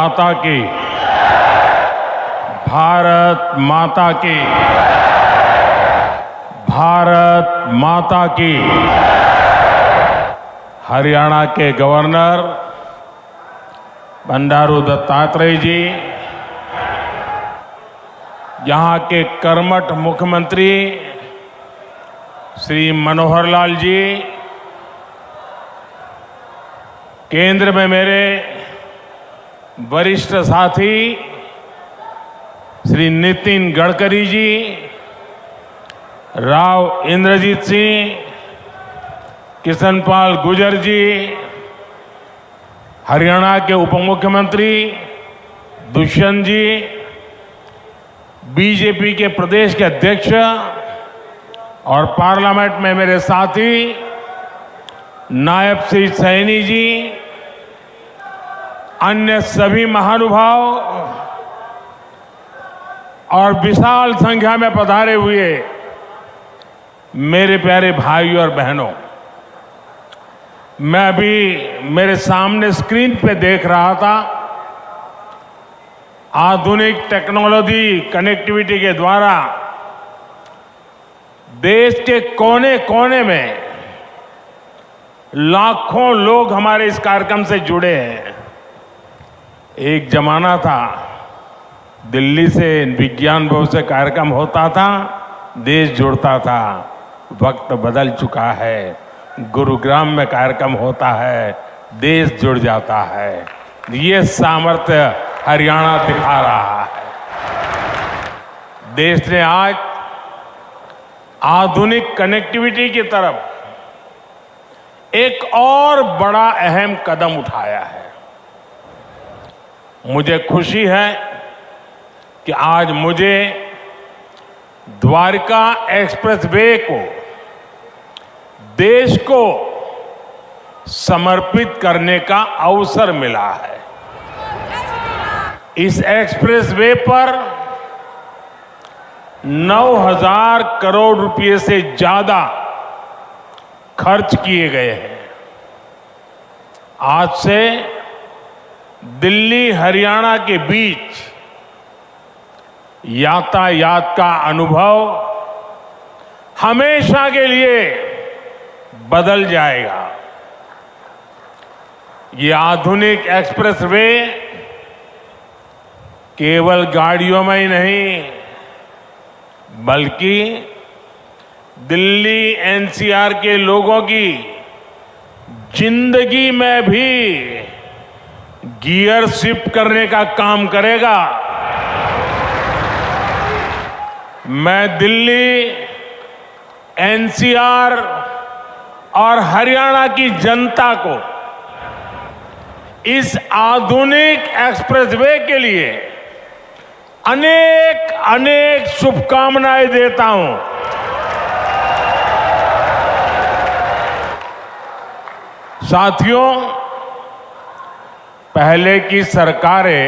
माता की, भारत माता की, भारत माता की। हरियाणा के गवर्नर बंडारू दत्तात्रेय जी, यहाँ के कर्मठ मुख्यमंत्री श्री मनोहर लाल जी, केंद्र में मेरे वरिष्ठ साथी श्री नितिन गडकरी जी, राव इंद्रजीत सिंह, किशनपाल गुर्जर जी, हरियाणा के उप मुख्यमंत्री दुष्यंत जी, बीजेपी के प्रदेश के अध्यक्ष और पार्लियामेंट में मेरे साथी नायब श्री सैनी जी, अन्य सभी महानुभाव और विशाल संख्या में पधारे हुए मेरे प्यारे भाइयों और बहनों, मैं अभी मेरे सामने स्क्रीन पे देख रहा था, आधुनिक टेक्नोलॉजी कनेक्टिविटी के द्वारा देश के कोने कोने में लाखों लोग हमारे इस कार्यक्रम से जुड़े हैं। एक जमाना था, दिल्ली से विज्ञान भवन से कार्यक्रम होता था, देश जुड़ता था। वक्त बदल चुका है, गुरुग्राम में कार्यक्रम होता है, देश जुड़ जाता है। ये सामर्थ्य हरियाणा दिखा रहा है। देश ने आज आधुनिक कनेक्टिविटी की तरफ एक और बड़ा अहम कदम उठाया है। मुझे खुशी है कि आज मुझे द्वारका एक्सप्रेसवे को देश को समर्पित करने का अवसर मिला है। इस एक्सप्रेसवे पर 9,000 करोड़ रुपए से ज्यादा खर्च किए गए हैं। आज से दिल्ली हरियाणा के बीच यातायात का अनुभव हमेशा के लिए बदल जाएगा। ये आधुनिक एक्सप्रेसवे केवल गाड़ियों में ही नहीं, बल्कि दिल्ली एनसीआर के लोगों की जिंदगी में भी गियर शिफ्ट करने का काम करेगा। मैं दिल्ली, एनसीआर और हरियाणा की जनता को इस आधुनिक एक्सप्रेसवे के लिए अनेक अनेक शुभकामनाएं देता हूं। साथियों, पहले की सरकारें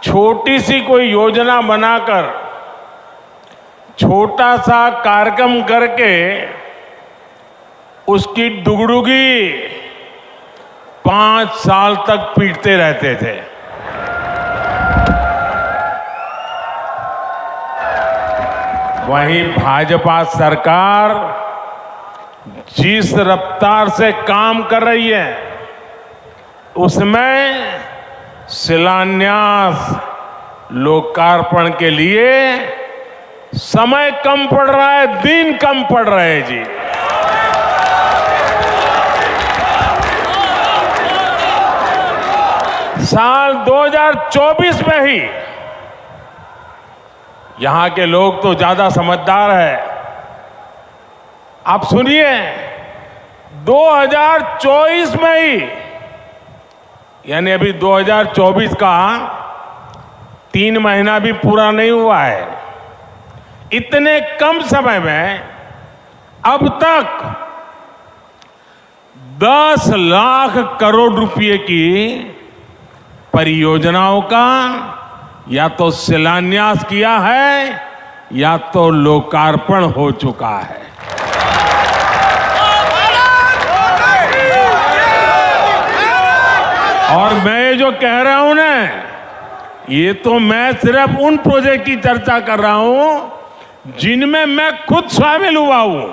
छोटी सी कोई योजना बनाकर, छोटा सा कार्यक्रम करके उसकी डुगडुगी 5 साल तक पीटते रहते थे। वहीं भाजपा सरकार जिस रफ्तार से काम कर रही है, उसमें शिलान्यास, लोकार्पण के लिए समय कम पड़ रहा है, दिन कम पड़ रहे हैं जी। साल 2024 में ही, यहां के लोग तो ज्यादा समझदार है, आप सुनिए, 2024 में ही, यानी अभी 2024 का 3 महीना भी पूरा नहीं हुआ है, इतने कम समय में अब तक 10 लाख करोड़ रुपए की परियोजनाओं का या तो शिलान्यास किया है या तो लोकार्पण हो चुका है। और मैं ये जो कह रहा हूं ना, ये तो मैं सिर्फ उन प्रोजेक्ट की चर्चा कर रहा हूं जिनमें मैं खुद शामिल हुआ हूं।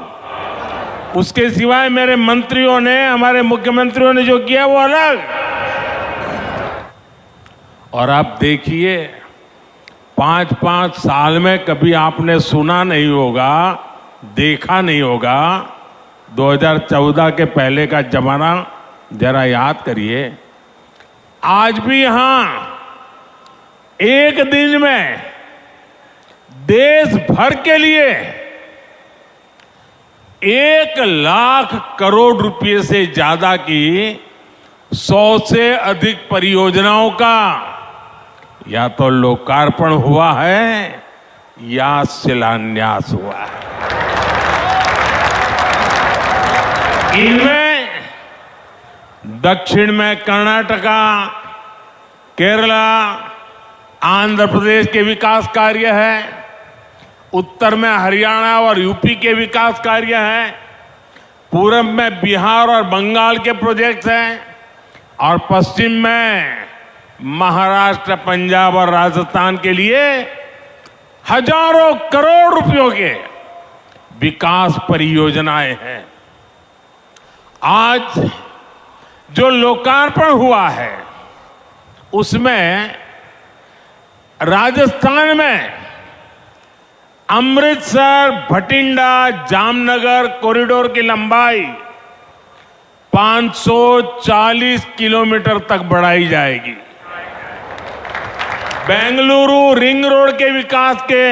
उसके सिवाय मेरे मंत्रियों ने, हमारे मुख्यमंत्रियों ने जो किया वो अलग। और आप देखिए, 5-5 साल में कभी आपने सुना नहीं होगा, देखा नहीं होगा। 2014 के पहले का जमाना जरा याद करिए। आज भी यहां एक दिन में देश भर के लिए 1 लाख करोड़ रुपए से ज्यादा की 100 से अधिक परियोजनाओं का या तो लोकार्पण हुआ है या शिलान्यास हुआ है। इनमें दक्षिण में कर्नाटका, केरला, आंध्र प्रदेश के विकास कार्य है, उत्तर में हरियाणा और यूपी के विकास कार्य हैं, पूरब में बिहार और बंगाल के प्रोजेक्ट्स हैं, और पश्चिम में महाराष्ट्र, पंजाब और राजस्थान के लिए हजारों करोड़ रुपयों के विकास परियोजनाएं हैं। आज जो लोकार्पण हुआ है उसमें राजस्थान में अमृतसर भटिंडा जामनगर कॉरिडोर की लंबाई 540 किलोमीटर तक बढ़ाई जाएगी। बेंगलुरु रिंग रोड के विकास के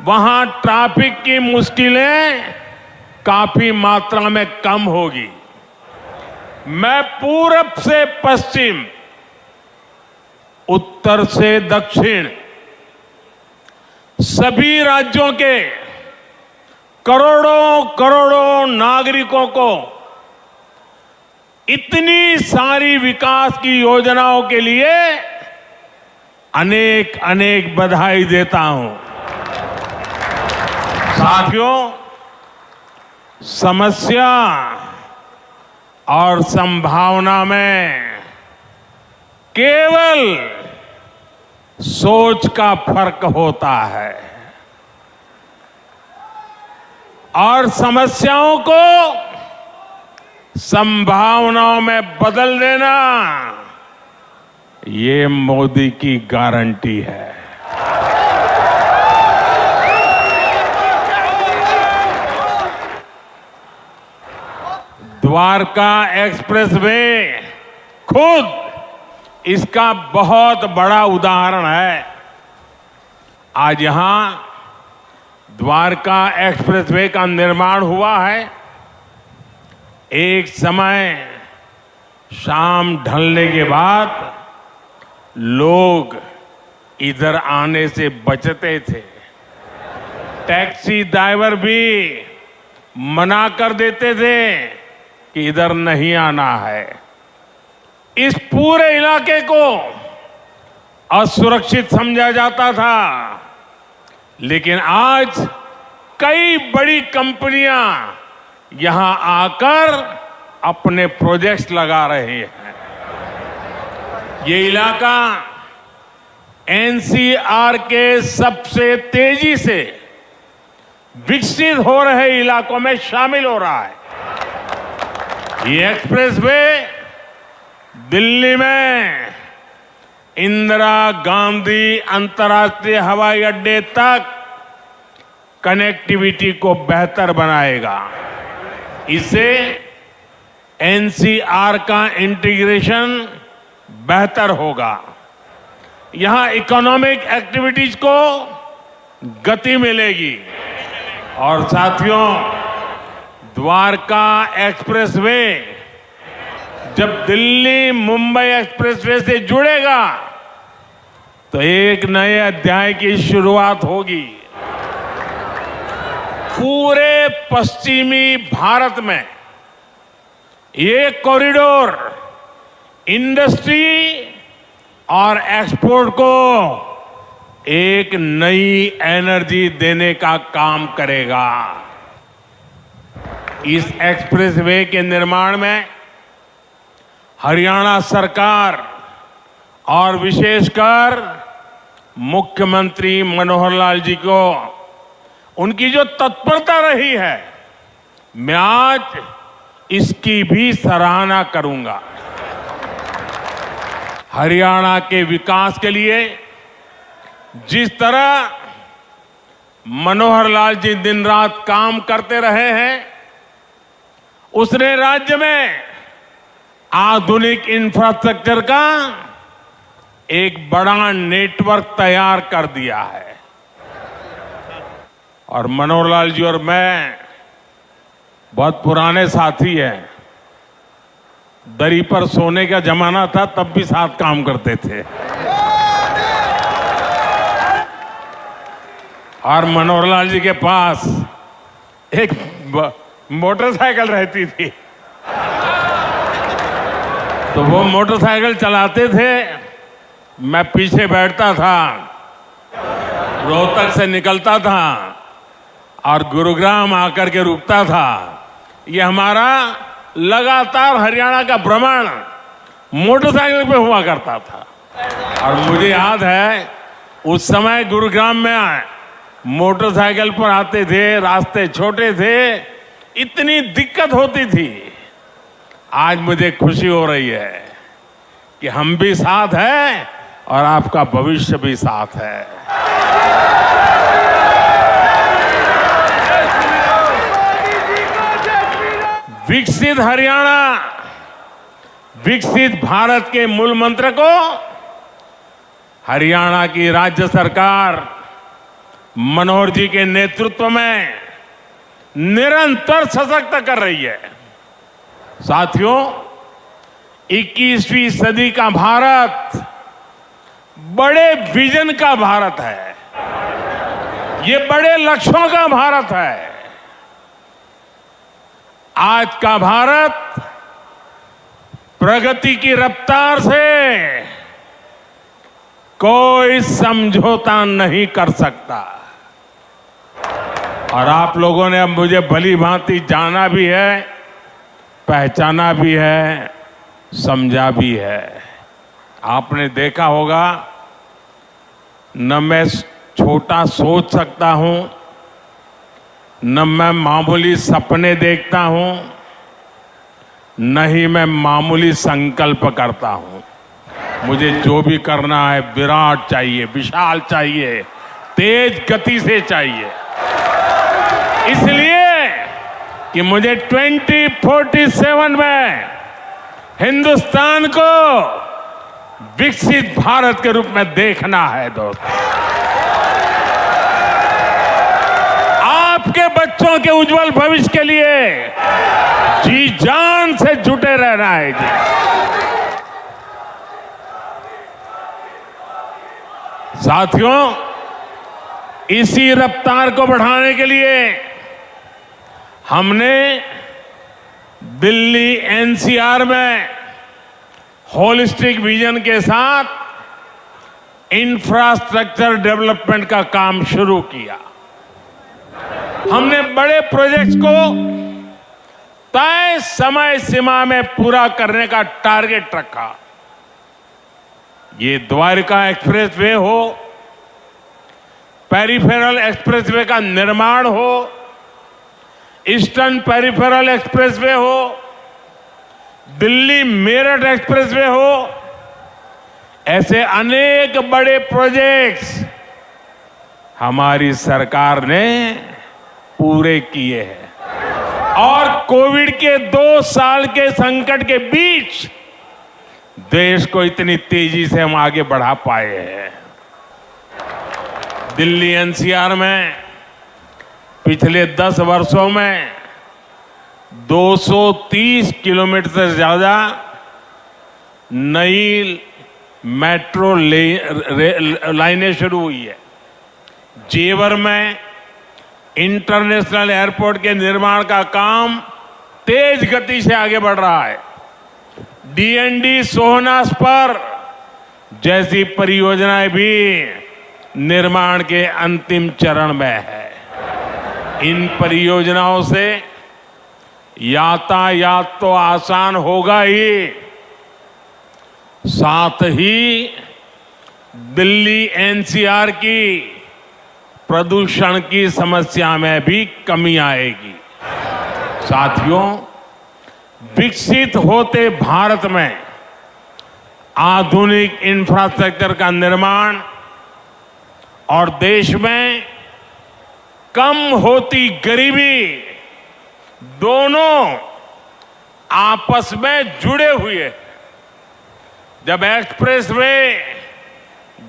वहां ट्रैफिक की मुश्किलें काफी मात्रा में कम होगी। मैं पूरब से पश्चिम, उत्तर से दक्षिण सभी राज्यों के करोड़ों करोड़ों नागरिकों को इतनी सारी विकास की योजनाओं के लिए अनेक अनेक बधाई देता हूं। साथियों, समस्या और संभावना में केवल सोच का फर्क होता है, और समस्याओं को संभावनाओं में बदल देना ये मोदी की गारंटी है। द्वारका एक्सप्रेसवे खुद इसका बहुत बड़ा उदाहरण है। आज यहां द्वारका एक्सप्रेसवे का निर्माण हुआ है। एक समय शाम ढलने के बाद लोग इधर आने से बचते थे। टैक्सी ड्राइवर भी मना कर देते थे कि इधर नहीं आना है। इस पूरे इलाके को असुरक्षित समझा जाता था, लेकिन आज कई बड़ी कंपनियां यहां आकर अपने प्रोजेक्ट्स लगा रहे हैं। ये इलाका एनसीआर के सबसे तेजी से विकसित हो रहे इलाकों में शामिल हो रहा है। ये एक्सप्रेसवे दिल्ली में इंदिरा गांधी अंतर्राष्ट्रीय हवाई अड्डे तक कनेक्टिविटी को बेहतर बनाएगा। इससे एनसीआर का इंटीग्रेशन बेहतर होगा। यहां इकोनॉमिक एक्टिविटीज को गति मिलेगी। और साथियों, द्वारका एक्सप्रेसवे जब दिल्ली मुंबई एक्सप्रेसवे से जुड़ेगा तो एक नए अध्याय की शुरुआत होगी। पूरे पश्चिमी भारत में ये कॉरिडोर इंडस्ट्री और एक्सपोर्ट को एक नई एनर्जी देने का काम करेगा। इस एक्सप्रेसवे के निर्माण में हरियाणा सरकार और विशेषकर मुख्यमंत्री मनोहर लाल जी को उनकी जो तत्परता रही है, मैं आज इसकी भी सराहना करूंगा। हरियाणा के विकास के लिए जिस तरह मनोहर लाल जी दिन रात काम करते रहे हैं, उसने राज्य में आधुनिक इंफ्रास्ट्रक्चर का एक बड़ा नेटवर्क तैयार कर दिया है। और मनोहर लाल जी और मैं बहुत पुराने साथी हैं। दरी पर सोने का जमाना था, तब भी साथ काम करते थे। और मनोहर लाल जी के पास एक मोटरसाइकिल रहती थी, तो वो मोटरसाइकिल चलाते थे, मैं पीछे बैठता था, रोहतक से निकलता था और गुरुग्राम आकर के रुकता था। ये हमारा लगातार हरियाणा का भ्रमण मोटरसाइकिल पे हुआ करता था। और मुझे याद है उस समय गुरुग्राम में मोटरसाइकिल पर आते थे, रास्ते छोटे थे, इतनी दिक्कत होती थी। आज मुझे खुशी हो रही है कि हम भी साथ हैं और आपका भविष्य भी साथ है। विकसित हरियाणा, विकसित भारत के मूल मंत्र को हरियाणा की राज्य सरकार मनोहर जी के नेतृत्व में निरंतर सशक्त कर रही है। साथियों, 21वीं सदी का भारत बड़े विजन का भारत है। ये बड़े लक्ष्यों का भारत है। आज का भारत प्रगति की रफ्तार से कोई समझौता नहीं कर सकता। और आप लोगों ने अब मुझे भली भांति जाना भी है, पहचाना भी है, समझा भी है। आपने देखा होगा, न मैं छोटा सोच सकता हूं, न मैं मामूली सपने देखता हूं, न ही मैं मामूली संकल्प करता हूं। मुझे जो भी करना है विराट चाहिए, विशाल चाहिए, तेज गति से चाहिए। इसलिए कि मुझे 2047 में हिंदुस्तान को विकसित भारत के रूप में देखना है। दोस्तों, आपके बच्चों के उज्जवल भविष्य के लिए जी जान से जुटे रहना है। जी, साथियों, इसी रफ्तार को बढ़ाने के लिए हमने दिल्ली एनसीआर में होलिस्टिक विजन के साथ इंफ्रास्ट्रक्चर डेवलपमेंट का काम शुरू किया। हमने बड़े प्रोजेक्ट्स को तय समय सीमा में पूरा करने का टारगेट रखा। ये द्वारका एक्सप्रेसवे हो, पेरिफेरल एक्सप्रेसवे का निर्माण हो, ईस्टर्न पेरिफेरल एक्सप्रेसवे हो, दिल्ली मेरठ एक्सप्रेसवे हो, ऐसे अनेक बड़े प्रोजेक्ट्स हमारी सरकार ने पूरे किए हैं। और कोविड के 2 साल के संकट के बीच देश को इतनी तेजी से हम आगे बढ़ा पाए हैं। दिल्ली एनसीआर में पिछले 10 वर्षों में 230 किलोमीटर से ज्यादा नई मेट्रो लाइनें शुरू हुई है। जेवर में इंटरनेशनल एयरपोर्ट के निर्माण का काम तेज गति से आगे बढ़ रहा है। डीएनडी सोहनास पर जैसी परियोजनाएं भी निर्माण के अंतिम चरण में है। इन परियोजनाओं से यातायात तो आसान होगा ही, साथ ही दिल्ली एनसीआर की प्रदूषण की समस्या में भी कमी आएगी। साथियों, विकसित होते भारत में आधुनिक इंफ्रास्ट्रक्चर का निर्माण और देश में कम होती गरीबी दोनों आपस में जुड़े हुए हैं। जब एक्सप्रेसवे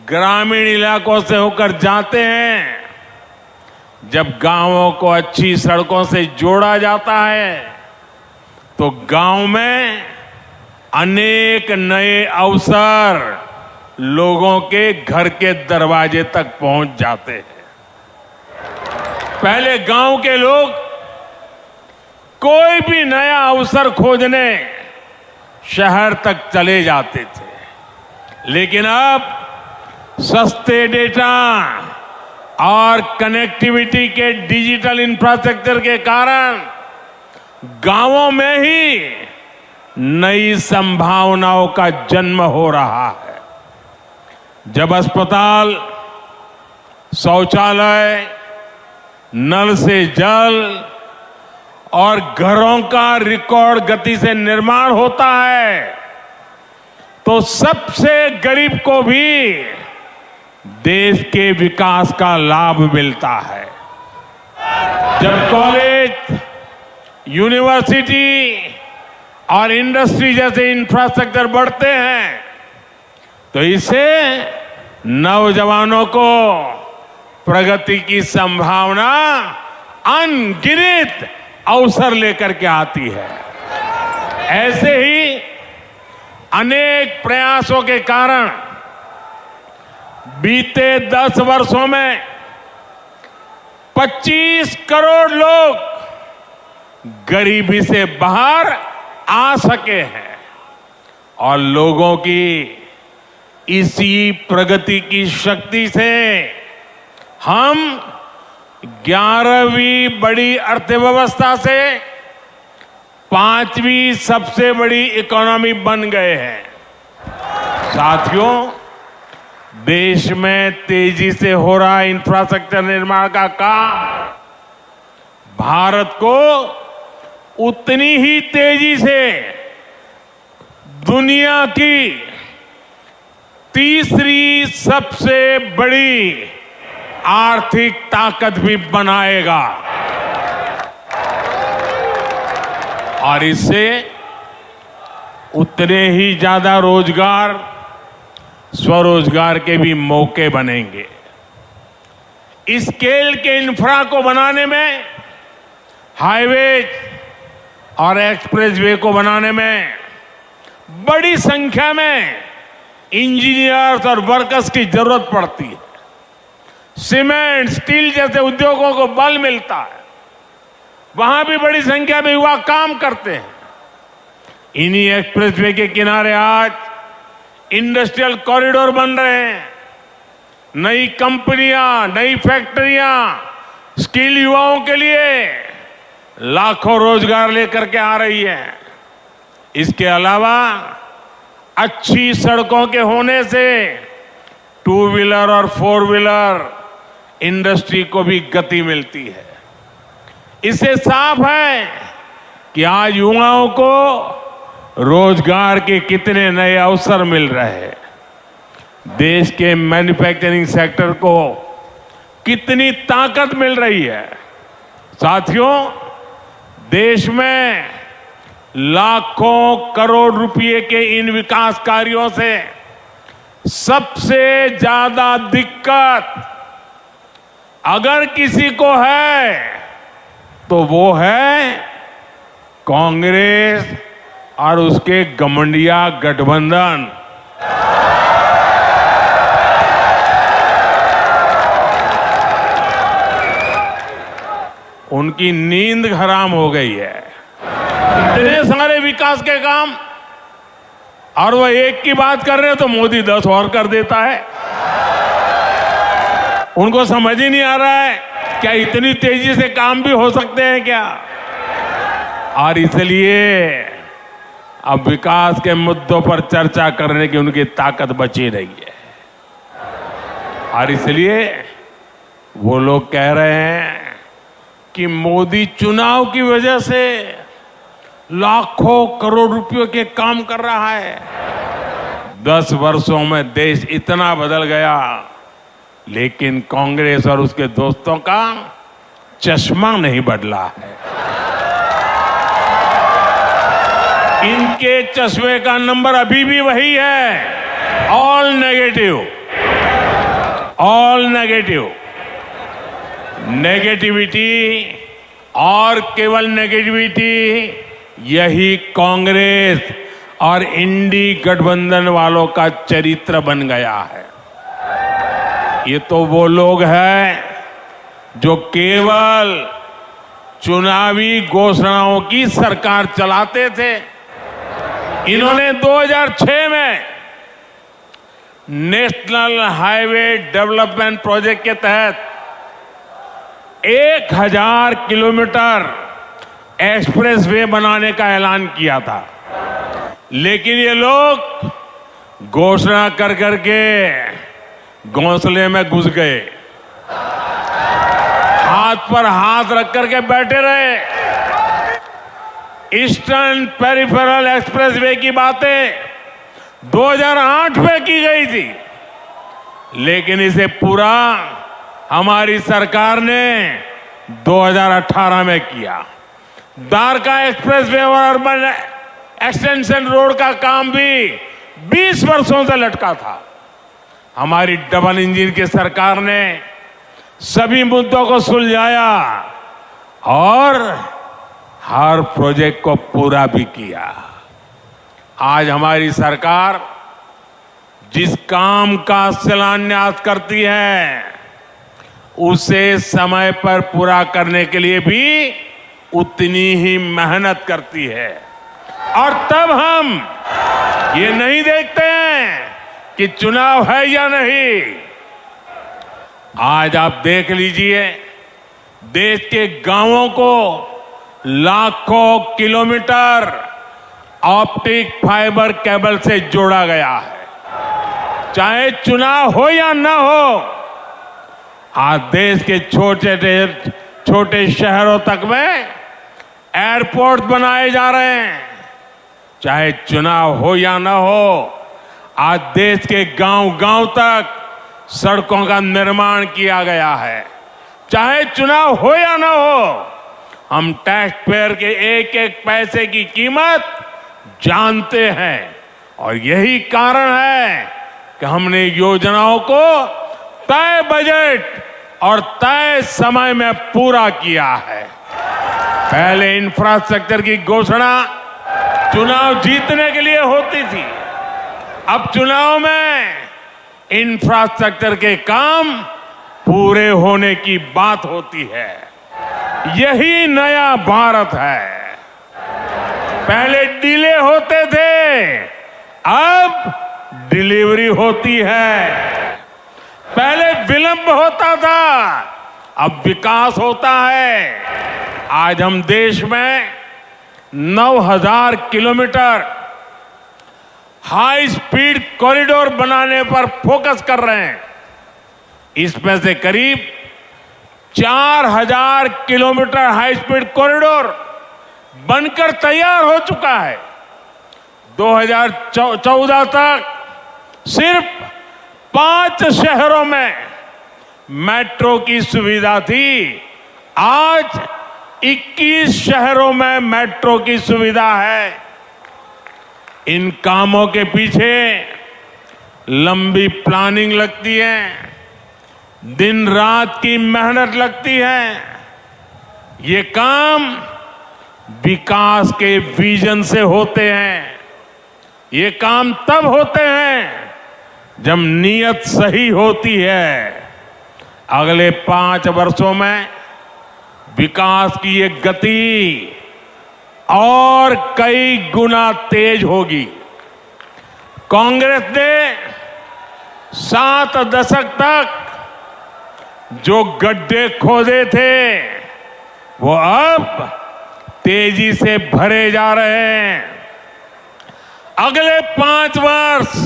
ग्रामीण इलाकों से होकर जाते हैं, जब गांवों को अच्छी सड़कों से जोड़ा जाता है, तो गांव में अनेक नए अवसर लोगों के घर के दरवाजे तक पहुंच जाते हैं। पहले गांव के लोग कोई भी नया अवसर खोजने शहर तक चले जाते थे, लेकिन अब सस्ते डेटा और कनेक्टिविटी के डिजिटल इंफ्रास्ट्रक्चर के कारण गांवों में ही नई संभावनाओं का जन्म हो रहा है। जब अस्पताल, शौचालय, नल से जल और घरों का रिकॉर्ड गति से निर्माण होता है, तो सबसे गरीब को भी देश के विकास का लाभ मिलता है। जब कॉलेज, यूनिवर्सिटी और इंडस्ट्री जैसे इंफ्रास्ट्रक्चर बढ़ते हैं, तो इससे नौजवानों को प्रगति की संभावना अनगिनत अवसर लेकर के आती है। ऐसे ही अनेक प्रयासों के कारण बीते 10 वर्षों में 25 करोड़ लोग गरीबी से बाहर आ सके हैं और लोगों की इसी प्रगति की शक्ति से हम 11वीं बड़ी अर्थव्यवस्था से 5वीं सबसे बड़ी इकोनॉमी बन गए हैं। साथियों, देश में तेजी से हो रहा इंफ्रास्ट्रक्चर निर्माण का काम भारत को उतनी ही तेजी से दुनिया की तीसरी सबसे बड़ी आर्थिक ताकत भी बनाएगा और इससे उतने ही ज्यादा रोजगार, स्वरोजगार के भी मौके बनेंगे। इस स्केल के इंफ्रा को बनाने में, हाईवे और एक्सप्रेसवे को बनाने में बड़ी संख्या में इंजीनियर्स और वर्कर्स की जरूरत पड़ती है। सीमेंट, स्टील जैसे उद्योगों को बल मिलता है, वहां भी बड़ी संख्या में युवा काम करते हैं। इन्हीं एक्सप्रेसवे के किनारे आज इंडस्ट्रियल कॉरिडोर बन रहे हैं। नई कंपनियां, नई फैक्ट्रियां स्किल युवाओं के लिए लाखों रोजगार लेकर के आ रही है। इसके अलावा अच्छी सड़कों के होने से 2 व्हीलर और 4 व्हीलर इंडस्ट्री को भी गति मिलती है। इससे साफ है कि आज युवाओं को रोजगार के कितने नए अवसर मिल रहे हैं। देश के मैन्युफैक्चरिंग सेक्टर को कितनी ताकत मिल रही है। साथियों, देश में लाखों करोड़ रुपए के इन विकास कार्यों से सबसे ज्यादा दिक्कत अगर किसी को है तो वो है कांग्रेस और उसके घमंडिया गठबंधन। उनकी नींद हराम हो गई है। इतने सारे विकास के काम और वह एक की बात कर रहे हैं तो मोदी 10 और कर देता है। उनको समझ ही नहीं आ रहा है क्या इतनी तेजी से काम भी हो सकते हैं क्या। और इसलिए अब विकास के मुद्दों पर चर्चा करने की उनकी ताकत बची नहीं है। और इसलिए वो लोग कह रहे हैं कि मोदी चुनाव की वजह से लाखों करोड़ रुपयों के काम कर रहा है। 10 वर्षों में देश इतना बदल गया, लेकिन कांग्रेस और उसके दोस्तों का चश्मा नहीं बदला है। इनके चश्मे का नंबर अभी भी वही है, all negative, all negative. Negativity और केवल नेगेटिविटी, यही कांग्रेस और इंडी गठबंधन वालों का चरित्र बन गया है। ये तो वो लोग हैं जो केवल चुनावी घोषणाओं की सरकार चलाते थे। इन्होंने 2006 में नेशनल हाईवे डेवलपमेंट प्रोजेक्ट के तहत 1000 किलोमीटर एक्सप्रेसवे बनाने का ऐलान किया था, लेकिन ये लोग घोषणा कर करके घोंसले में घुस गए, हाथ पर हाथ रख करके बैठे रहे। ईस्टर्न पेरिफेरल एक्सप्रेसवे की बातें 2008 में की गई थी, लेकिन इसे पूरा हमारी सरकार ने 2018 में किया। द्वारका एक्सप्रेसवे और अर्बन एक्सटेंशन रोड का काम भी 20 वर्षों से लटका था। हमारी डबल इंजन की सरकार ने सभी मुद्दों को सुलझाया और हर प्रोजेक्ट को पूरा भी किया। आज हमारी सरकार जिस काम का शिलान्यास करती है, उसे समय पर पूरा करने के लिए भी उतनी ही मेहनत करती है। और तब हम ये नहीं देखते हैं कि चुनाव है या नहीं। आज आप देख लीजिए, देश के गांवों को लाखों किलोमीटर ऑप्टिक फाइबर केबल से जोड़ा गया है। चाहे चुनाव हो या ना हो, आज देश के छोटे शहरों तक में एयरपोर्ट बनाए जा रहे हैं। चाहे चुनाव हो या ना हो, आज देश के गांव-गांव तक सड़कों का निर्माण किया गया है। चाहे चुनाव हो या ना हो, हम टैक्स पेयर के एक एक पैसे की कीमत जानते हैं और यही कारण है कि हमने योजनाओं को तय बजट और तय समय में पूरा किया है। पहले इंफ्रास्ट्रक्चर की घोषणा चुनाव जीतने के लिए होती थी, अब चुनाव में इंफ्रास्ट्रक्चर के काम पूरे होने की बात होती है। यही नया भारत है। पहले डिले होते थे, अब डिलीवरी होती है। पहले विलंब होता था, अब विकास होता है। आज हम देश में 9000 किलोमीटर हाई स्पीड कॉरिडोर बनाने पर फोकस कर रहे हैं। इसमें से करीब 4000 किलोमीटर हाई स्पीड कॉरिडोर बनकर तैयार हो चुका है। 2014 तक सिर्फ 5 शहरों में मेट्रो की सुविधा थी, आज 21 शहरों में मेट्रो की सुविधा है। इन कामों के पीछे लंबी प्लानिंग लगती है, दिन रात की मेहनत लगती है। ये काम विकास के विजन से होते हैं। ये काम तब होते हैं जब नीयत सही होती है। अगले 5 वर्षों में विकास की ये गति और कई गुना तेज होगी। कांग्रेस ने 7 दशक तक जो गड्ढे खोदे थे, वो अब तेजी से भरे जा रहे हैं। अगले 5 वर्ष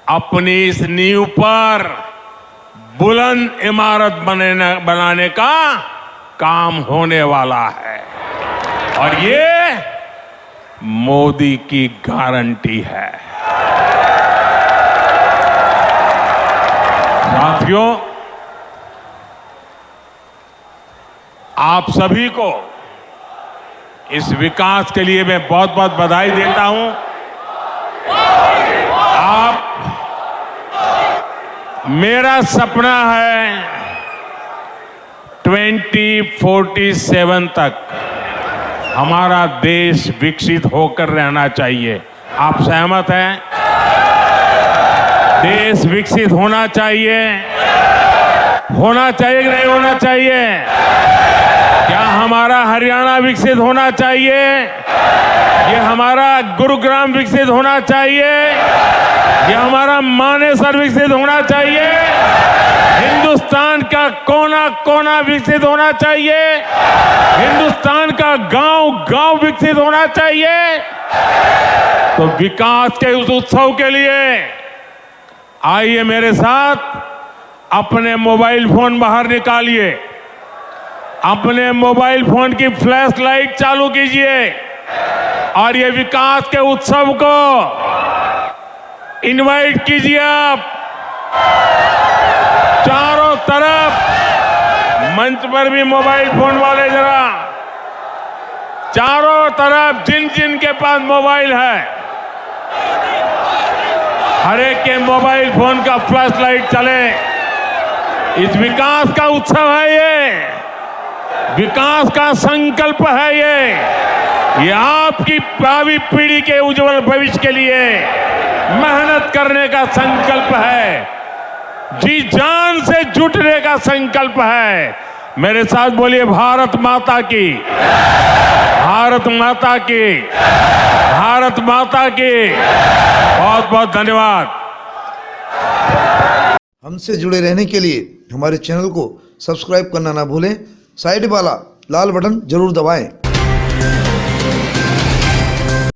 अपनी इस नींव पर बुलंद इमारत बनाने का काम होने वाला है और ये मोदी की गारंटी है। साथियों, आप सभी को इस विकास के लिए मैं बहुत बहुत बधाई देता हूं। मेरा सपना है 2047 तक हमारा देश विकसित होकर रहना चाहिए। आप सहमत हैं? देश विकसित होना चाहिए कि नहीं होना चाहिए? क्या हमारा हरियाणा विकसित होना चाहिए? ये हमारा गुरुग्राम विकसित होना चाहिए? ये हमारा मानेसर विकसित होना चाहिए? हिंदुस्तान का कोना कोना विकसित होना चाहिए? हिंदुस्तान का गांव गांव विकसित होना चाहिए? तो विकास के उस उत्सव के लिए आइए मेरे साथ अपने मोबाइल फोन बाहर निकालिए, अपने मोबाइल फोन की फ्लैश लाइट चालू कीजिए और ये विकास के उत्सव को इनवाइट कीजिए। आप चारों तरफ मंच पर भी मोबाइल फोन वाले जरा चारों तरफ जिन जिन के पास मोबाइल है हर एक के मोबाइल फोन का फ्लैश लाइट चले। इस विकास का उत्सव है, ये विकास का संकल्प है, ये आपकी भावी पीढ़ी के उज्जवल भविष्य के लिए मेहनत करने का संकल्प है, जी जान से जुटने का संकल्प है। मेरे साथ बोलिए भारत माता की, भारत माता की, भारत माता की। बहुत बहुत धन्यवाद। हमसे जुड़े रहने के लिए हमारे चैनल को सब्सक्राइब करना ना भूलें। साइड वाला लाल बटन जरूर दबाएं।